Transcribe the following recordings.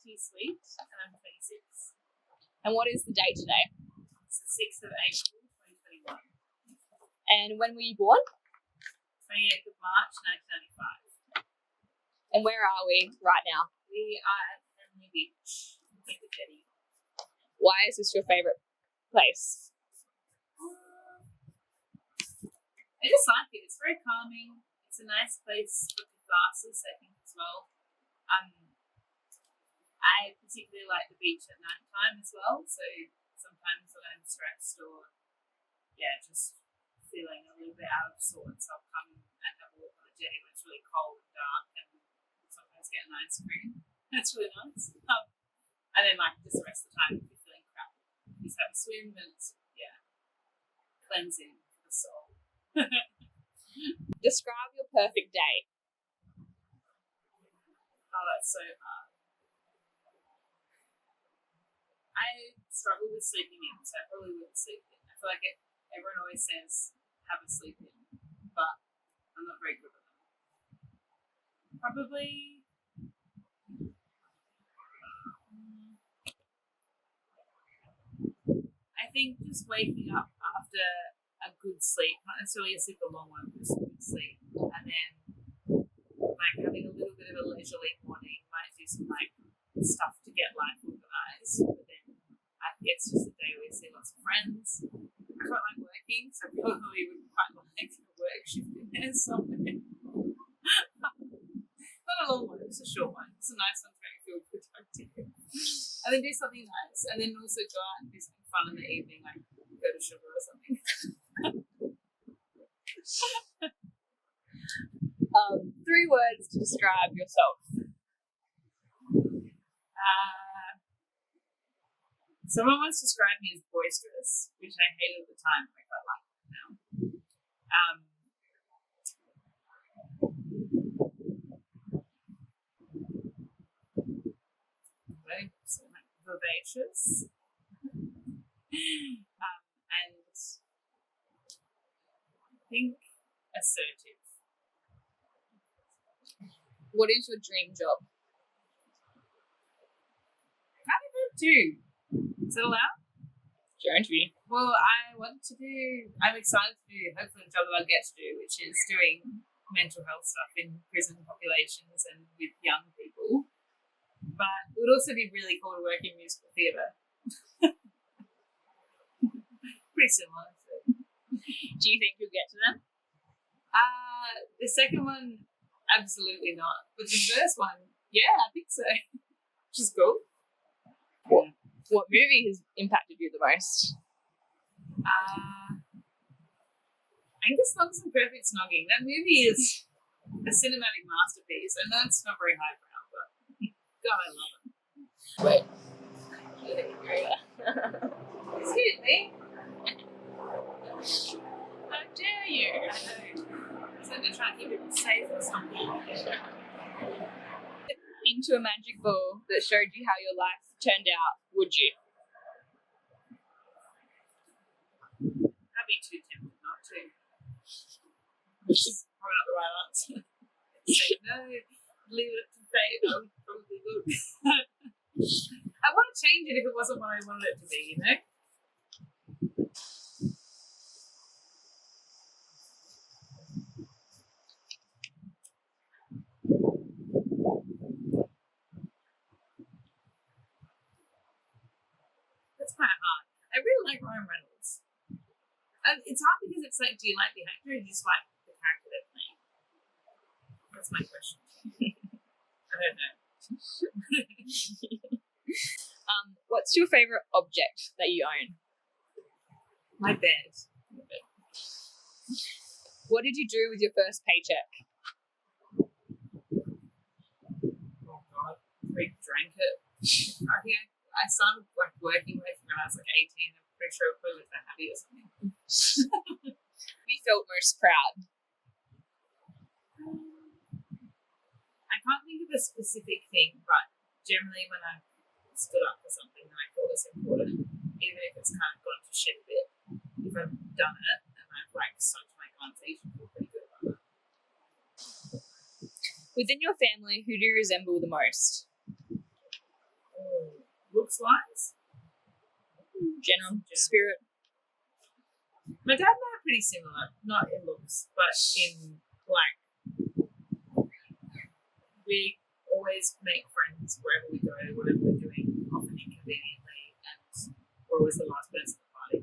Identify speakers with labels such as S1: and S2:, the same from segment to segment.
S1: Letti Sweet, and I'm 26.
S2: And what is the date today?
S1: It's the 6th of April, 2021.
S2: And when were you born?
S1: 28th of March, 1995.
S2: And where are we right now?
S1: We are at Ordinary Beach, Letti.
S2: Why is this your favourite place?
S1: I just like it. It's very calming. It's a nice place for catharsis, I think, as well. I particularly like the beach at night time as well. So sometimes when I'm stressed or just feeling a little bit out of sorts, I'll come and have a walk on a jetty when it's really cold and dark, and sometimes get an ice cream. That's really nice. And then just the rest of the time, if you're feeling crap, just have a swim, and it's cleansing for the soul.
S2: Describe your perfect day.
S1: Oh, that's so hard. I struggle with sleeping in, so I probably wouldn't sleep in. I feel like everyone always says have a sleep in, but I'm not very good at that. Probably I think just waking up after a good sleep, not necessarily a super long one, but just a good sleep, and then having a little bit of a leisurely morning, might do some stuff to get life organised, but then I think it's just a day where you see lots of friends. I quite like working, so probably would quite like a work shift in there somewhere. Not a long one, it's a short one. It's a nice one to make me feel productive. And then do something nice, and then also go out and do something fun in the evening, like go to sugar or something.
S2: 3 words to describe yourself.
S1: Someone once described me as boisterous, which I hated at the time, but I quite like it now. Vivacious. And I think assertive.
S2: What is your dream job?
S1: I kind of have 2. Is it allowed?
S2: Your interview.
S1: Well, I'm excited to do hopefully the job that I'll get to do, which is doing mental health stuff in prison populations and with young people. But it would also be really cool to work in musical theatre. Pretty similar. So.
S2: Do you think you'll get to them?
S1: The second one, absolutely not. But the first one, yeah, I think so. Which is cool.
S2: What movie has impacted you the most?
S1: I think Angus Slugs and Perfect Snogging. That movie is a cinematic masterpiece. I know it's not very highbrow, but God, I love it.
S2: Wait.
S1: Excuse me.
S2: How dare you?
S1: I know. So they're trying to keep it safe or something.
S2: Into a magic ball that showed you how your life turned out, would you?
S1: I'd be too tempted not to. Which is probably not the right answer. Say no, leave it to fate. I would probably would. I want to change it if it wasn't what I wanted it to be, you know? That's kind of hard. I really like Ryan Reynolds. It's hard because it's like, do you like the actor or do you just like the character they're playing? That's my question. I don't know.
S2: What's your favourite object that you own?
S1: My bed.
S2: What did you do with your first paycheck?
S1: Oh God, we drank it. I think I started like working with when I was like 18. I'm pretty sure it was a habit or something.
S2: You felt most proud?
S1: I can't think of a specific thing, but generally when I stood up for something that I thought was important, even if it's kind of gone to shit a bit, if I've done it and I've like stuck to my guns, I usually feel pretty good about that.
S2: Within your family, who do you resemble the most?
S1: looks-wise.
S2: General spirit.
S1: My dad and I are pretty similar, not in looks, but in, like, we always make friends wherever we go, whatever we're doing, often inconveniently, and we're always the last person at the party.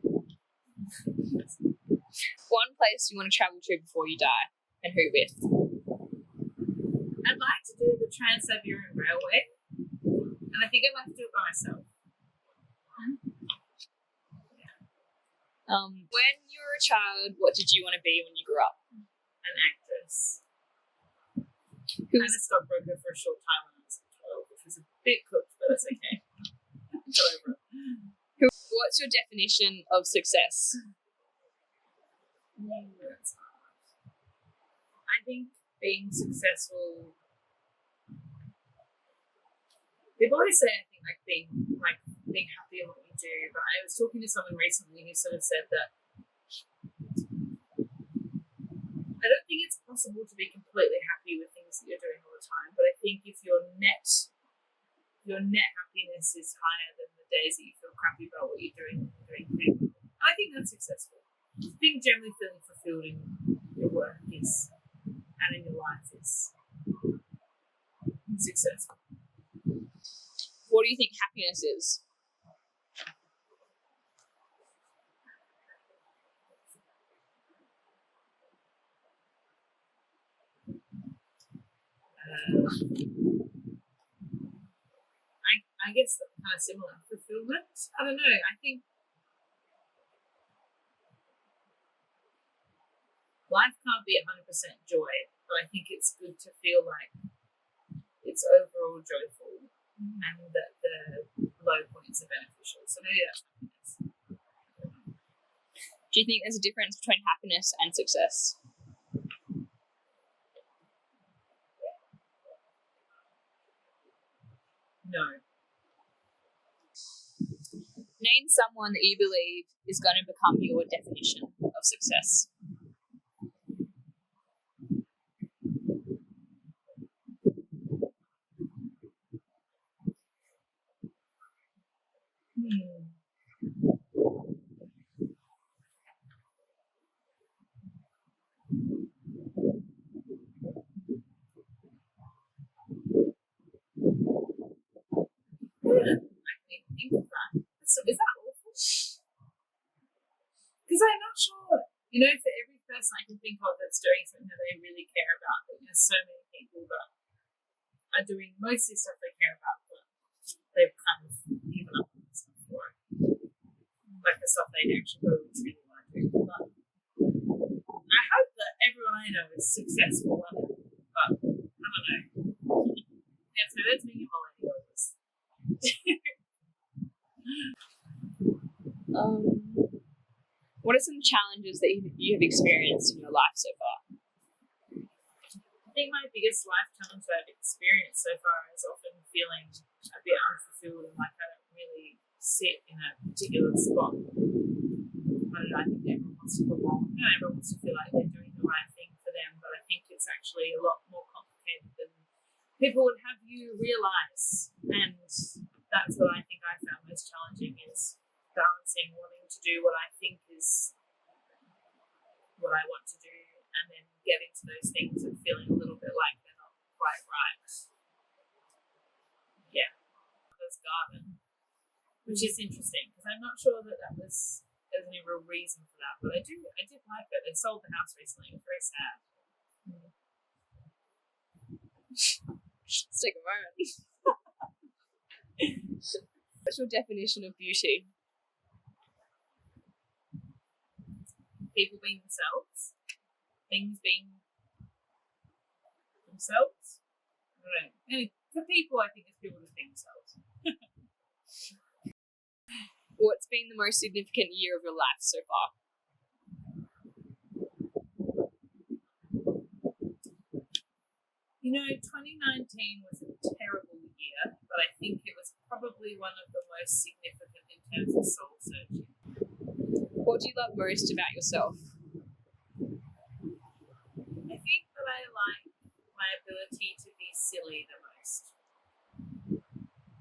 S2: One place you want to travel to before you die, and who with?
S1: I'd like to do the Trans-Siberian Railway, and I think I'd like to do it by myself.
S2: When you were a child, what did you want to be when you grew up?
S1: An actress.
S2: Who
S1: And
S2: was,
S1: a stockbroker for a short time when I was 12, which was a bit cooked, but it's okay. Go over it.
S2: what's your definition of success?
S1: That's hard. I think being successful. People always say, I think, being happy in what you do, but I was talking to someone recently who sort of said that I don't think it's possible to be completely happy with things that you're doing all the time, but I think if your net happiness is higher than the days that you feel crappy about what you're doing pretty well. I think that's successful. I think generally feeling fulfilled in your work is, and in your life is successful.
S2: What do you think happiness is?
S1: I guess that's kind of similar. Fulfillment? I don't know. I think life can't be 100% joy, but I think it's good to feel like it's overall joyful and that the low points are beneficial. So maybe that's happiness.
S2: Do you think there's a difference between happiness and success?
S1: No.
S2: Name someone that you believe is going to become your definition of success.
S1: I think of that. So is that awful? Because I'm not sure. You know, for every person I can think of that's doing something that they really care about, there's so many people that are doing mostly stuff they care about, but they've kind of given up on stuff for it. Like the stuff they actually really want to do. But I hope that everyone I know is successful at it, but I don't know. Yeah, so that's being a millennials.
S2: What are some challenges that you have experienced in your life so far?
S1: I think my biggest life challenge that I've experienced so far is often feeling a bit unfulfilled and like I don't really sit in a particular spot. I don't know, I think everyone wants to belong. You know, everyone wants to feel like they're doing the right thing for them, but I think it's actually a lot more complicated than people would have you realise. And that's what I think I found most challenging is balancing wanting to do what I think is what I want to do and then getting to those things and feeling a little bit like they're not quite right. Yeah. Mother's garden, which is interesting because I'm not sure that there's any real reason for that, but I did like it. They sold the house recently. It was very sad.
S2: Let's take a moment. What's your definition of beauty?
S1: People being themselves, things being themselves. I don't know. And for people, I think it's people just being themselves.
S2: What's been the most significant year of your life so far?
S1: You know, 2019 was a terrible year, but I think it was probably one of the most significant in terms of soul searching.
S2: What do you love most about yourself?
S1: I think that I like my ability to be silly the most.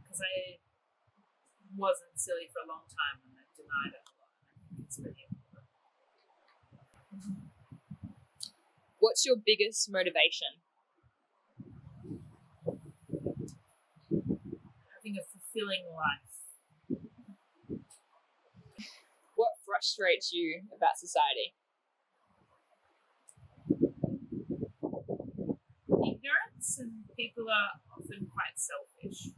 S1: Because wasn't silly for a long time and they've denied it a lot. I think it's really important.
S2: What's your biggest motivation?
S1: Having a fulfilling life.
S2: What frustrates you about society?
S1: Ignorance, and people are often quite selfish.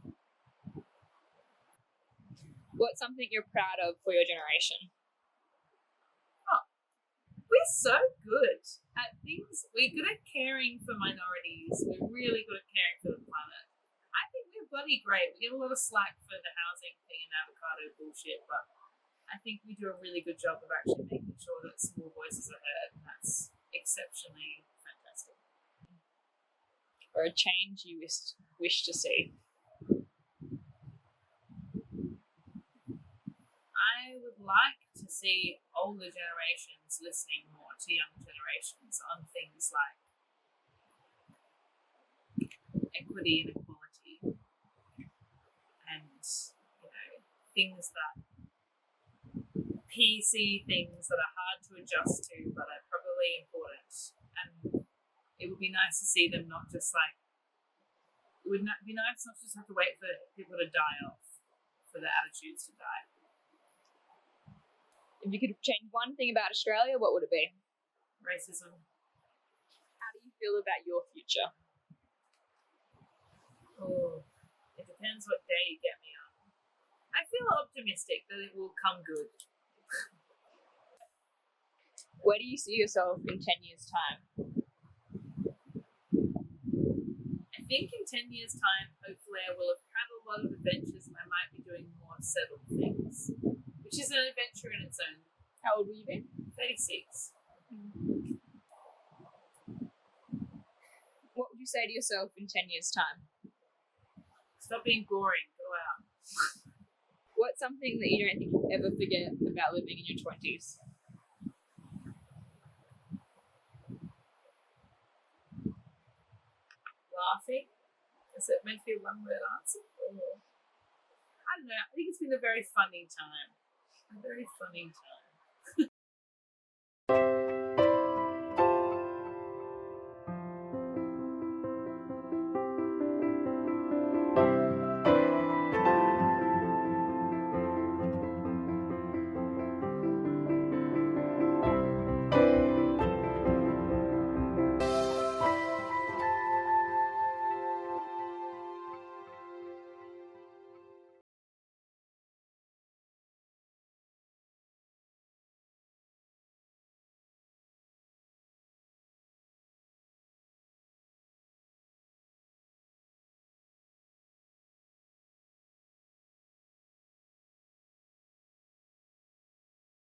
S2: What's something you're proud of for your generation?
S1: We're so good at things. We're good at caring for minorities. We're really good at caring for the planet. I think we're bloody great. We get a lot of slack for the housing thing and avocado bullshit, but I think we do a really good job of actually making sure that small voices are heard, and that's exceptionally fantastic.
S2: Or a change you wish to see?
S1: I would like to see older generations listening more to younger generations on things like equity and equality, and things that PC things that are hard to adjust to but are probably important. And it would be nice to see them not just like. It would be nice not just have to wait for people to die off, for the attitudes to die.
S2: If you could change one thing about Australia, what would it be?
S1: Racism.
S2: How do you feel about your future?
S1: Oh, it depends what day you get me on. I feel optimistic that it will come good.
S2: Where do you see yourself in 10 years' time?
S1: I think in 10 years' time, hopefully I will have had a lot of adventures and I might be doing more settled things, which is an adventure in its own.
S2: How old will you be?
S1: 36.
S2: What would you say to yourself in 10 years' time?
S1: Stop being boring. Go out.
S2: What's something that you don't think you'll ever forget about living in your 20s?
S1: Laughing? Is it meant to be a one-word answer? Or... I don't know. I think it's been a very funny time. A very funny time.